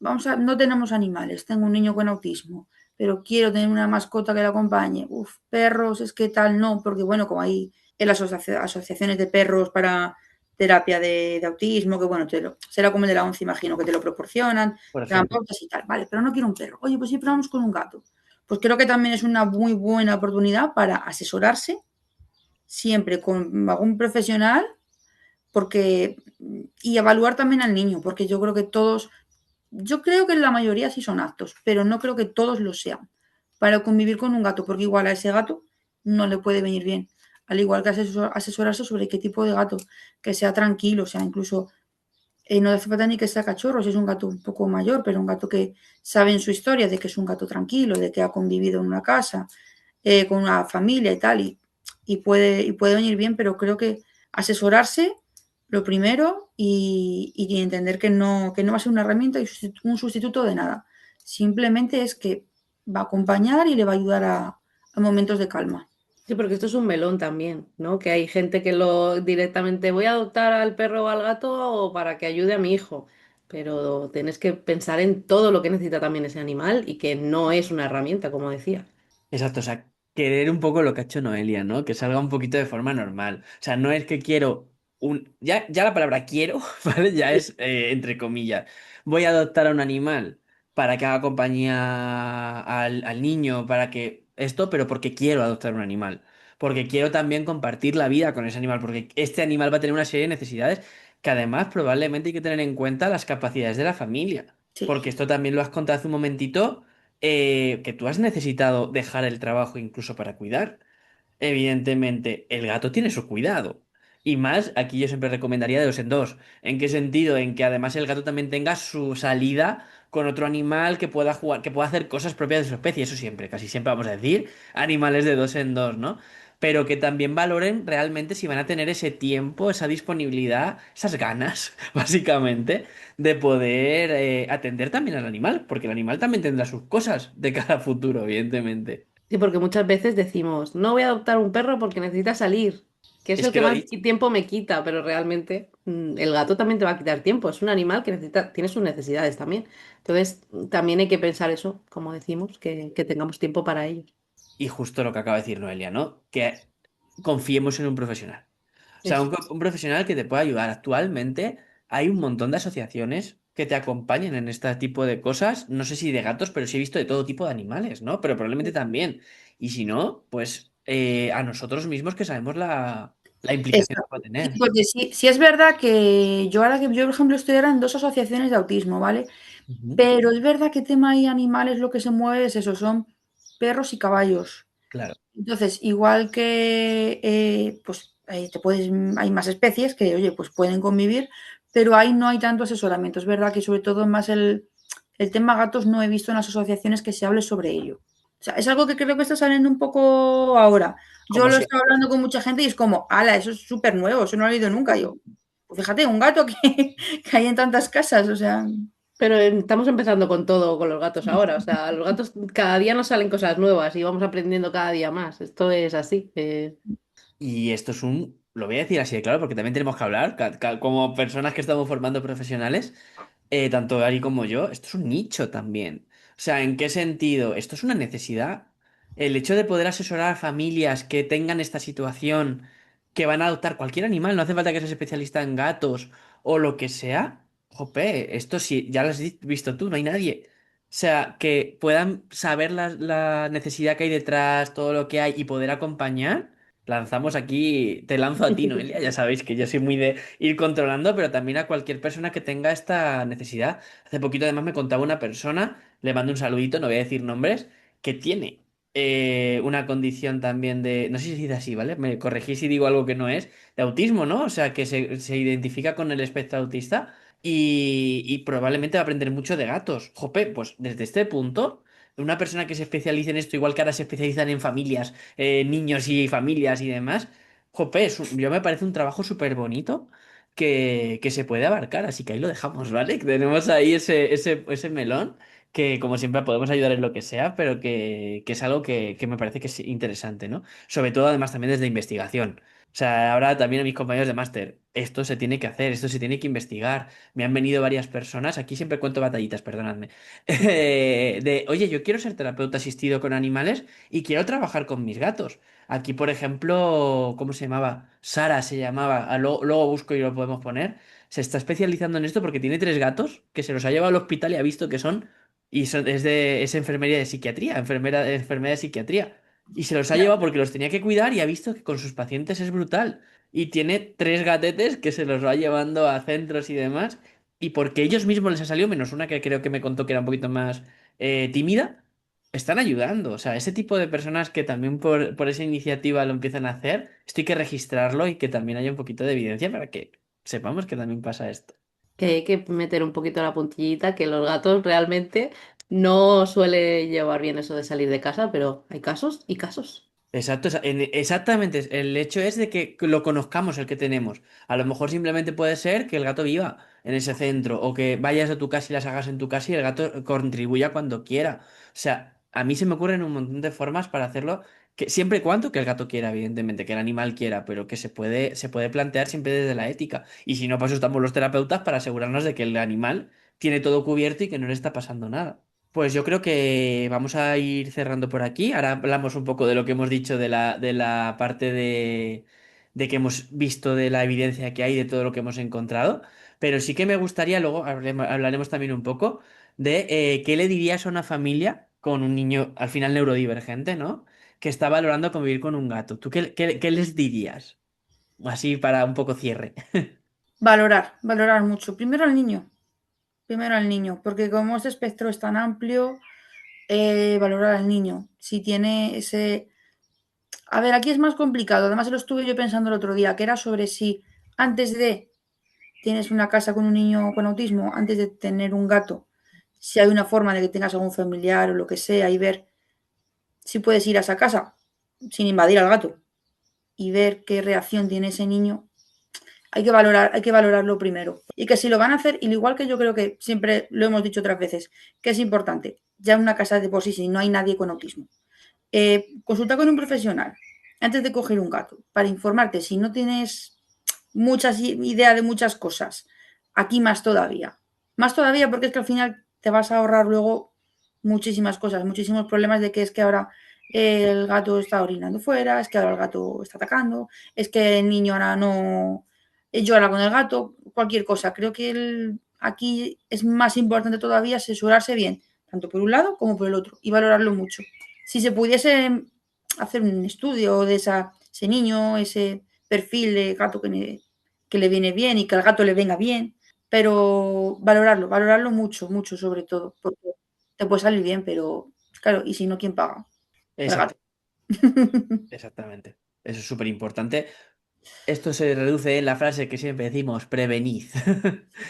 no tenemos animales, tengo un niño con autismo, pero quiero tener una mascota que le acompañe, uf, perros, es que tal, no, porque bueno, como hay en las asociaciones de perros para terapia de autismo, que bueno, será como el de la ONCE, imagino que te lo proporcionan, Por te dan ejemplo. pautas y tal, vale, pero no quiero un perro. Oye, pues sí, probamos con un gato. Pues creo que también es una muy buena oportunidad para asesorarse siempre con algún profesional porque y evaluar también al niño, porque yo creo que la mayoría sí son aptos, pero no creo que todos lo sean para convivir con un gato, porque igual a ese gato no le puede venir bien. Al igual que asesorarse sobre qué tipo de gato, que sea tranquilo, o sea, incluso no hace falta ni que sea cachorro, si es un gato un poco mayor, pero un gato que sabe en su historia de que es un gato tranquilo, de que ha convivido en una casa, con una familia y tal, y puede venir bien, pero creo que asesorarse lo primero y entender que no va a ser una herramienta y un sustituto de nada. Simplemente es que va a acompañar y le va a ayudar a momentos de calma. Sí, porque esto es un melón también, ¿no? Que hay gente que lo directamente voy a adoptar al perro o al gato para que ayude a mi hijo. Pero tienes que pensar en todo lo que necesita también ese animal y que no es una herramienta, como decía. Exacto, o sea, querer un poco lo que ha hecho Noelia, ¿no? Que salga un poquito de forma normal. O sea, no es que quiero un... Ya la palabra quiero, ¿vale? Ya es entre comillas. Voy a adoptar a un animal para que haga compañía al niño, para que esto, pero porque quiero adoptar un animal. Porque quiero también compartir la vida con ese animal, porque este animal va a tener una serie de necesidades que además probablemente hay que tener en cuenta las capacidades de la familia. Sí, Porque esto también lo has contado hace un momentito que tú has necesitado dejar el trabajo incluso para cuidar. Evidentemente, el gato tiene su cuidado. Y más, aquí yo siempre recomendaría de dos en dos. ¿En qué sentido? En que además el gato también tenga su salida con otro animal que pueda jugar, que pueda hacer cosas propias de su especie. Eso siempre, casi siempre vamos a decir animales de dos en dos, ¿no? Pero que también valoren realmente si van a tener ese tiempo, esa disponibilidad, esas ganas, básicamente, de poder atender también al animal, porque el animal también tendrá sus cosas de cara a futuro, evidentemente. Sí, porque muchas veces decimos, no voy a adoptar un perro porque necesita salir, que es Es el que que lo ha más dicho. tiempo me quita, pero realmente el gato también te va a quitar tiempo. Es un animal que necesita, tiene sus necesidades también. Entonces, también hay que pensar eso, como decimos, que tengamos tiempo para ellos. Y justo lo que acaba de decir Noelia, ¿no? Que confiemos en un profesional. O sea, Eso. un profesional que te pueda ayudar. Actualmente hay un montón de asociaciones que te acompañan en este tipo de cosas. No sé si de gatos, pero sí he visto de todo tipo de animales, ¿no? Pero probablemente también. Y si no, pues a nosotros mismos que sabemos la implicación que exacto. va a Sí, tener. porque sí, sí es verdad que yo ahora que yo, por ejemplo, estoy ahora en dos asociaciones de autismo, ¿vale? Ujú. Pero es verdad que tema y animales lo que se mueve es eso, son perros y caballos. Claro. Entonces, igual que pues te puedes, hay más especies que, oye, pues pueden convivir, pero ahí no hay tanto asesoramiento. Es verdad que sobre todo más el tema gatos no he visto en las asociaciones que se hable sobre ello. O sea, es algo que creo que está saliendo un poco ahora. Yo Como lo he si... estado hablando con mucha gente y es como, ala, eso es súper nuevo, eso no lo he oído nunca. Yo, pues fíjate, un gato que, que hay en tantas casas, o sea, Pero estamos empezando con todo, con los gatos ahora. O sea, los gatos cada día nos salen cosas nuevas y vamos aprendiendo cada día más. Esto es así. Y esto es un... Lo voy a decir así de claro, porque también tenemos que hablar, como personas que estamos formando profesionales. Tanto Ari como yo, esto es un nicho también. O sea, ¿en qué sentido? Esto es una necesidad. El hecho de poder asesorar a familias que tengan esta situación, que van a adoptar cualquier animal, no hace falta que seas especialista en gatos o lo que sea. Jope, esto sí, ya lo has visto tú, no hay nadie. O sea, que puedan saber la necesidad que hay detrás, todo lo que hay y poder acompañar. Lanzamos aquí, te lanzo a ti, Noelia, ya sabéis que yo soy muy de ir controlando, pero también a cualquier persona que tenga esta necesidad. Hace poquito además me contaba una persona, le mando un saludito, no voy a decir nombres, que tiene una condición también de, no sé si se dice así, ¿vale? Me corregís si digo algo que no es, de autismo, ¿no? O sea, que se identifica con el espectro autista y probablemente va a aprender mucho de gatos. Jope, pues desde este punto, una persona que se especialice en esto, igual que ahora se especializan en familias, niños y familias y demás. Jope, yo me parece un trabajo súper bonito que se puede abarcar, así que ahí lo dejamos, ¿vale? Que tenemos ahí ese melón, que como siempre podemos ayudar en lo que sea, pero que es algo que me parece que es interesante, ¿no? Sobre todo además también desde investigación. O sea, ahora también a mis compañeros de máster, esto se tiene que hacer, esto se tiene que investigar. Me han venido varias personas, aquí siempre cuento batallitas, perdonadme, oye, yo quiero ser terapeuta asistido con animales y quiero trabajar con mis gatos. Aquí, por ejemplo, ¿cómo se llamaba? Sara se llamaba. Luego busco y lo podemos poner. Se está especializando en esto porque tiene tres gatos que se los ha llevado al hospital y ha visto que son. Es enfermería de psiquiatría, enfermera de psiquiatría. Y se los ha llevado porque los tenía que cuidar y ha visto que con sus pacientes es brutal. Y tiene tres gatetes que se los va llevando a centros y demás. Y porque ellos mismos les ha salido, menos una que creo que me contó que era un poquito más tímida, están ayudando. O sea, ese tipo de personas que también por esa iniciativa lo empiezan a hacer, esto hay que registrarlo y que también haya un poquito de evidencia para que sepamos que también pasa esto. Que hay que meter un poquito la puntillita, que los gatos realmente no suele llevar bien eso de salir de casa, pero hay casos y casos. Exacto, exactamente. El hecho es de que lo conozcamos el que tenemos. A lo mejor simplemente puede ser que el gato viva en ese centro o que vayas a tu casa y las hagas en tu casa y el gato contribuya cuando quiera. O sea, a mí se me ocurren un montón de formas para hacerlo, que siempre y cuando que el gato quiera, evidentemente, que el animal quiera, pero que se puede plantear siempre desde la ética. Y si no, pues estamos los terapeutas para asegurarnos de que el animal tiene todo cubierto y que no le está pasando nada. Pues yo creo que vamos a ir cerrando por aquí. Ahora hablamos un poco de lo que hemos dicho de la parte de que hemos visto de la evidencia que hay de todo lo que hemos encontrado. Pero sí que me gustaría, luego hablaremos también un poco de qué le dirías a una familia con un niño al final neurodivergente, ¿no? Que está valorando convivir con un gato. ¿Tú qué les dirías? Así para un poco cierre. Valorar mucho. Primero al niño, porque como este espectro es tan amplio, valorar al niño. Si tiene ese... A ver, aquí es más complicado. Además, lo estuve yo pensando el otro día, que era sobre si antes de tienes una casa con un niño con autismo, antes de tener un gato, si hay una forma de que tengas algún familiar o lo que sea y ver si puedes ir a esa casa sin invadir al gato y ver qué reacción tiene ese niño, hay que valorarlo primero. Y que si lo van a hacer, y al igual que yo creo que siempre lo hemos dicho otras veces, que es importante, ya en una casa de por sí, si no hay nadie con autismo, consulta con un profesional antes de coger un gato para informarte si no tienes muchas idea de muchas cosas. Aquí más todavía. Más todavía porque es que al final te vas a ahorrar luego muchísimas cosas, muchísimos problemas de que es que ahora el gato está orinando fuera, es que ahora el gato está atacando, es que el niño ahora no llora con el gato, cualquier cosa. Creo que aquí es más importante todavía asesorarse bien, tanto por un lado como por el otro, y valorarlo mucho. Si se pudiese hacer un estudio de ese niño, ese perfil de gato que le viene bien y que al gato le venga bien, pero valorarlo mucho, mucho sobre todo, porque te puede salir bien, pero claro, y si no, ¿quién paga? El gato. Exacto, exactamente. Eso es súper importante. Esto se reduce en la frase que siempre decimos, prevenid.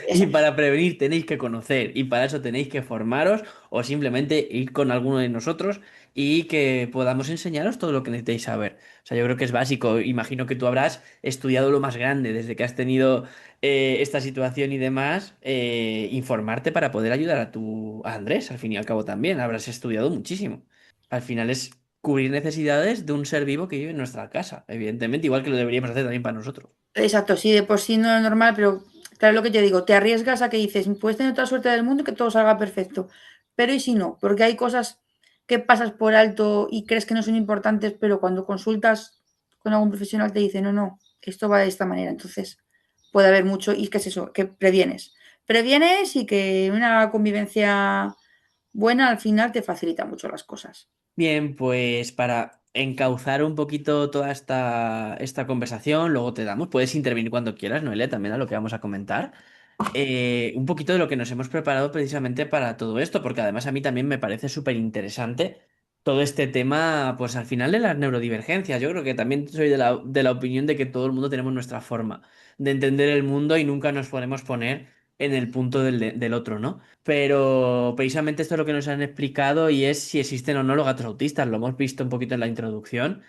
Y Eso es. para prevenir tenéis que conocer y para eso tenéis que formaros o simplemente ir con alguno de nosotros y que podamos enseñaros todo lo que necesitéis saber. O sea, yo creo que es básico. Imagino que tú habrás estudiado lo más grande desde que has tenido esta situación y demás, informarte para poder ayudar a Andrés, al fin y al cabo también. Habrás estudiado muchísimo. Al final es cubrir necesidades de un ser vivo que vive en nuestra casa, evidentemente, igual que lo deberíamos hacer también para nosotros. Exacto, sí, de por sí no es normal, pero claro lo que te digo, te arriesgas a que dices, puedes tener toda la suerte del mundo y que todo salga perfecto. Pero ¿y si no? Porque hay cosas que pasas por alto y crees que no son importantes, pero cuando consultas con algún profesional te dice, no, no, esto va de esta manera. Entonces puede haber mucho, y ¿qué es eso? Que previenes. Previenes y que una convivencia buena al final te facilita mucho las cosas. Bien, pues para encauzar un poquito toda esta conversación, luego te damos, puedes intervenir cuando quieras, Noelia, también a lo que vamos a comentar. Un poquito de lo que nos hemos preparado precisamente para todo esto, porque además a mí también me parece súper interesante todo este tema, pues al final de las neurodivergencias. Yo creo que también soy de la opinión de que todo el mundo tenemos nuestra forma de entender el mundo y nunca nos podemos poner en el punto del otro, ¿no? Pero precisamente esto es lo que nos han explicado y es si existen o no los gatos autistas. Lo hemos visto un poquito en la introducción.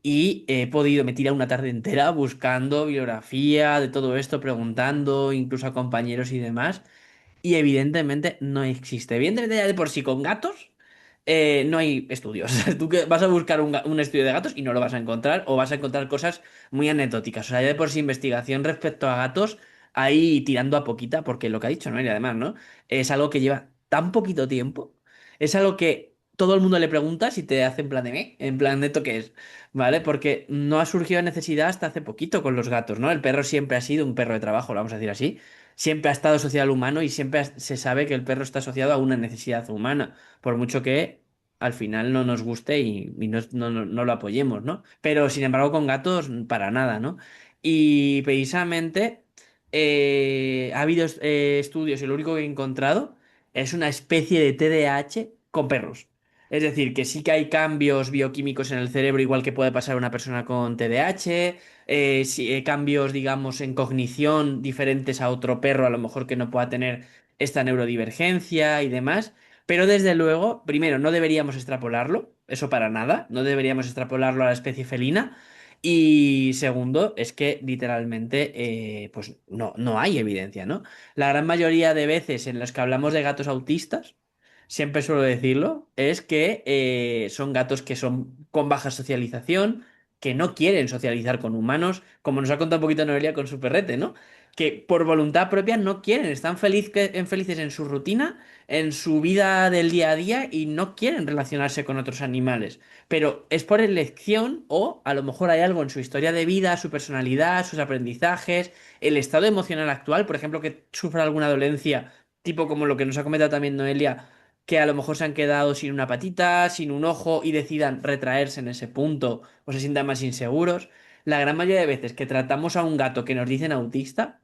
Y me tiré una tarde entera buscando bibliografía de todo esto, preguntando incluso a compañeros y demás. Y evidentemente no existe. Evidentemente ya de por sí con gatos no hay estudios. Tú que vas a buscar un estudio de gatos y no lo vas a encontrar o vas a encontrar cosas muy anecdóticas. O sea, ya de por sí investigación respecto a gatos ahí tirando a poquita, porque lo que ha dicho Noelia además, ¿no? Es algo que lleva tan poquito tiempo. Es algo que todo el mundo le pregunta si te hace en plan de en plan de esto qué es. ¿Vale? Porque no ha surgido necesidad hasta hace poquito con los gatos, ¿no? El perro siempre ha sido un perro de trabajo, lo vamos a decir así. Siempre ha estado asociado al humano y siempre se sabe que el perro está asociado a una necesidad humana, por mucho que al final no nos guste y no lo apoyemos, ¿no? Pero sin embargo con gatos para nada, ¿no? Y precisamente ha habido estudios y lo único que he encontrado es una especie de TDAH con perros. Es decir, que sí que hay cambios bioquímicos en el cerebro, igual que puede pasar a una persona con TDAH, sí, cambios, digamos, en cognición diferentes a otro perro, a lo mejor que no pueda tener esta neurodivergencia y demás. Pero desde luego, primero, no deberíamos extrapolarlo, eso para nada, no deberíamos extrapolarlo a la especie felina. Y segundo, es que literalmente, pues no hay evidencia, ¿no? La gran mayoría de veces en las que hablamos de gatos autistas, siempre suelo decirlo, es que son gatos que son con baja socialización, que no quieren socializar con humanos, como nos ha contado un poquito Noelia con su perrete, ¿no? Que por voluntad propia no quieren, están felices en su rutina, en su vida del día a día y no quieren relacionarse con otros animales. Pero es por elección o a lo mejor hay algo en su historia de vida, su personalidad, sus aprendizajes, el estado emocional actual, por ejemplo, que sufra alguna dolencia, tipo como lo que nos ha comentado también Noelia, que a lo mejor se han quedado sin una patita, sin un ojo y decidan retraerse en ese punto o se sientan más inseguros. La gran mayoría de veces que tratamos a un gato que nos dicen autista,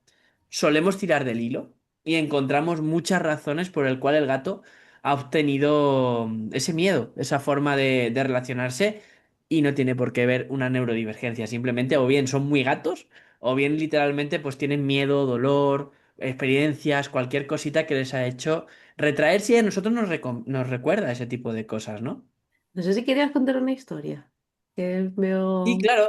solemos tirar del hilo y encontramos muchas razones por el cual el gato ha obtenido ese miedo, esa forma de relacionarse y no tiene por qué ver una neurodivergencia. Simplemente o bien son muy gatos o bien literalmente pues tienen miedo, dolor, experiencias, cualquier cosita que les ha hecho retraerse y a nosotros nos recuerda ese tipo de cosas, ¿no? No sé si querías contar una historia. Que Sí, veo. claro.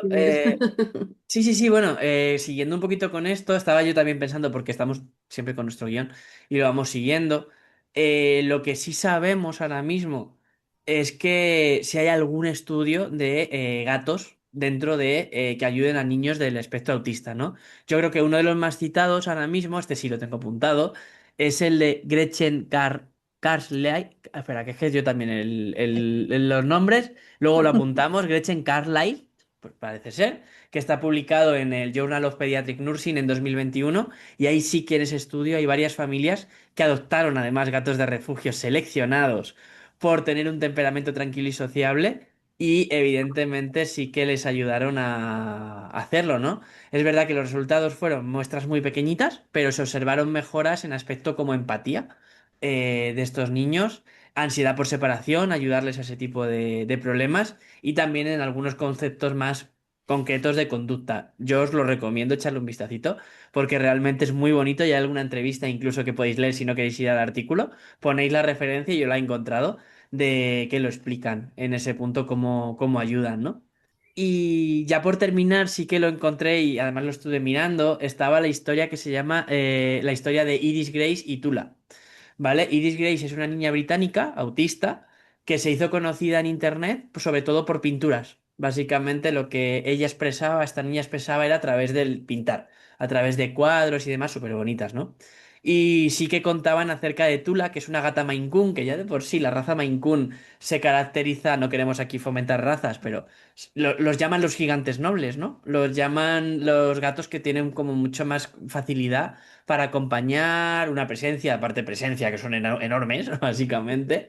Sí, sí, sí, bueno, siguiendo un poquito con esto, estaba yo también pensando, porque estamos siempre con nuestro guión y lo vamos siguiendo. Lo que sí sabemos ahora mismo es que si hay algún estudio de gatos dentro de que ayuden a niños del espectro autista, ¿no? Yo creo que uno de los más citados ahora mismo, este sí lo tengo apuntado, es el de Gretchen Carlsleigh. Espera, que es que yo también los nombres, luego lo apuntamos, Gretchen Carlsleigh, pues parece ser que está publicado en el Journal of Pediatric Nursing en 2021, y ahí sí que en ese estudio hay varias familias que adoptaron además gatos de refugio seleccionados por tener un temperamento tranquilo y sociable, y evidentemente sí que les ayudaron a hacerlo, ¿no? Es verdad que los resultados fueron muestras muy pequeñitas, pero se observaron mejoras en aspecto como empatía de estos niños, ansiedad por separación, ayudarles a ese tipo de problemas y también en algunos conceptos más concretos de conducta. Yo os lo recomiendo echarle un vistacito porque realmente es muy bonito y hay alguna entrevista incluso que podéis leer si no queréis ir al artículo, ponéis la referencia y yo la he encontrado de que lo explican en ese punto cómo ayudan, ¿no? Y ya por terminar, sí que lo encontré y además lo estuve mirando, estaba la historia que se llama la historia de Iris Grace y Tula. ¿Vale? Iris Grace es una niña británica, autista, que se hizo conocida en internet, pues, sobre todo por pinturas. Básicamente lo que ella expresaba, esta niña expresaba era a través del pintar, a través de cuadros y demás súper bonitas, ¿no? Y sí que contaban acerca de Tula, que es una gata Maine Coon, que ya de por sí la raza Maine Coon se caracteriza, no queremos aquí fomentar razas, pero los llaman los gigantes nobles, ¿no? Los llaman los gatos que tienen como mucho más facilidad para acompañar una presencia, aparte presencia, que son enormes, básicamente.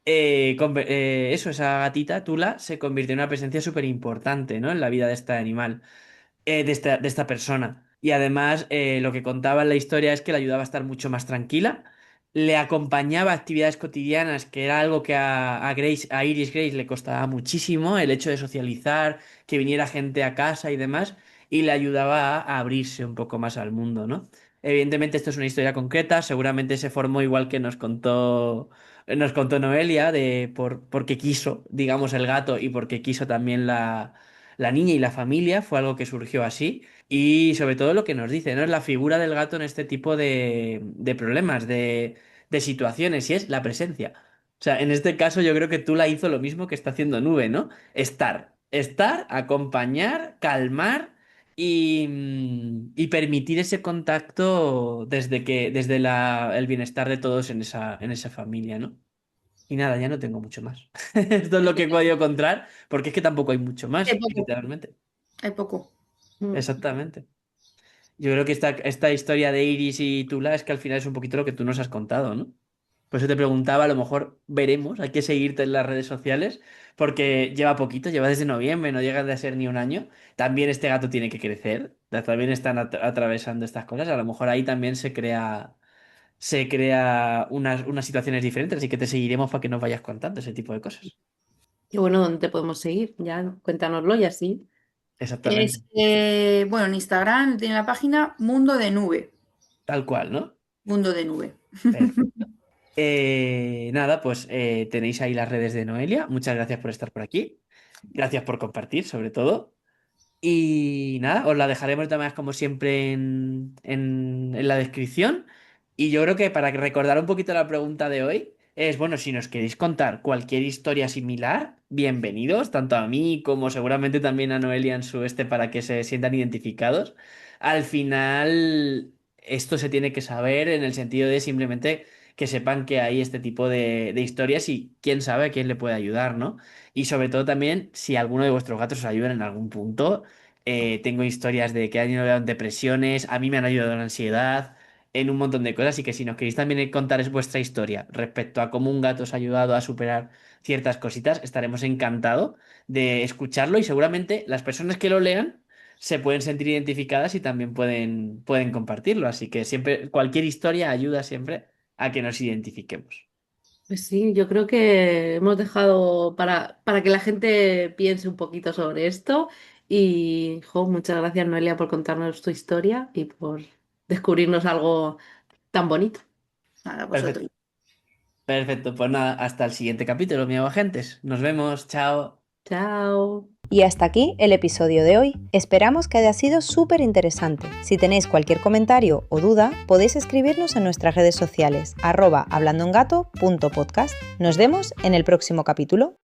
Eso, esa gatita, Tula, se convirtió en una presencia súper importante, ¿no? En la vida de este animal, de esta persona. Y además, lo que contaba en la historia es que le ayudaba a estar mucho más tranquila. Le acompañaba a actividades cotidianas, que era algo que a Iris Grace le costaba muchísimo, el hecho de socializar, que viniera gente a casa y demás, y le ayudaba a abrirse un poco más al mundo, ¿no? Evidentemente, esto es una historia concreta, seguramente se formó igual que nos contó Noelia, porque quiso, digamos, el gato y porque quiso también la niña y la familia, fue algo que surgió así. Y sobre todo lo que nos dice, ¿no? Es la figura del gato en este tipo de problemas, de situaciones, y es la presencia. O sea, en este caso yo creo que tú la hizo lo mismo que está haciendo Nube, ¿no? Estar, acompañar, calmar y permitir ese contacto desde el bienestar de todos en esa familia, ¿no? Y nada, ya no tengo mucho más. Esto es lo que he podido encontrar, porque es que tampoco hay mucho Hay más, poco, literalmente. hay poco. Mm. Exactamente. Yo creo que esta historia de Iris y Tula es que al final es un poquito lo que tú nos has contado, ¿no? Por eso te preguntaba, a lo mejor veremos, hay que seguirte en las redes sociales, porque lleva poquito, lleva desde noviembre, no llega a ser ni un año. También este gato tiene que crecer, también están atravesando estas cosas, a lo mejor ahí también se crea unas situaciones diferentes, así que te seguiremos para que nos vayas contando ese tipo de cosas. Y bueno, ¿dónde te podemos seguir? Ya, cuéntanoslo y así. Exactamente. Bueno, en Instagram tiene la página Mundo de Nube. Tal cual, ¿no? Mundo de Nube. Perfecto. Nada, pues tenéis ahí las redes de Noelia. Muchas gracias por estar por aquí. Gracias por compartir, sobre todo. Y nada, os la dejaremos también como siempre en la descripción. Y yo creo que para recordar un poquito la pregunta de hoy, es, bueno, si nos queréis contar cualquier historia similar, bienvenidos, tanto a mí como seguramente también a Noelia en su para que se sientan identificados. Al final, esto se tiene que saber en el sentido de simplemente que sepan que hay este tipo de historias y quién sabe a quién le puede ayudar, ¿no? Y sobre todo también, si alguno de vuestros gatos os ayuda en algún punto, tengo historias de que han ayudado en depresiones, a mí me han ayudado en ansiedad, en un montón de cosas, y que si nos queréis también contar vuestra historia respecto a cómo un gato os ha ayudado a superar ciertas cositas, estaremos encantados de escucharlo y seguramente las personas que lo lean se pueden sentir identificadas y también pueden compartirlo. Así que siempre, cualquier historia ayuda siempre a que nos identifiquemos. Pues sí, yo creo que hemos dejado para que la gente piense un poquito sobre esto. Y muchas gracias, Noelia, por contarnos tu historia y por descubrirnos algo tan bonito. Nada, Perfecto, vosotros. perfecto. Pues nada, hasta el siguiente capítulo, mi agentes. Nos vemos, chao. Chao. Y hasta aquí el episodio de hoy. Esperamos que haya sido súper interesante. Si tenéis cualquier comentario o duda, podéis escribirnos en nuestras redes sociales @hablandoengato.podcast. Nos vemos en el próximo capítulo.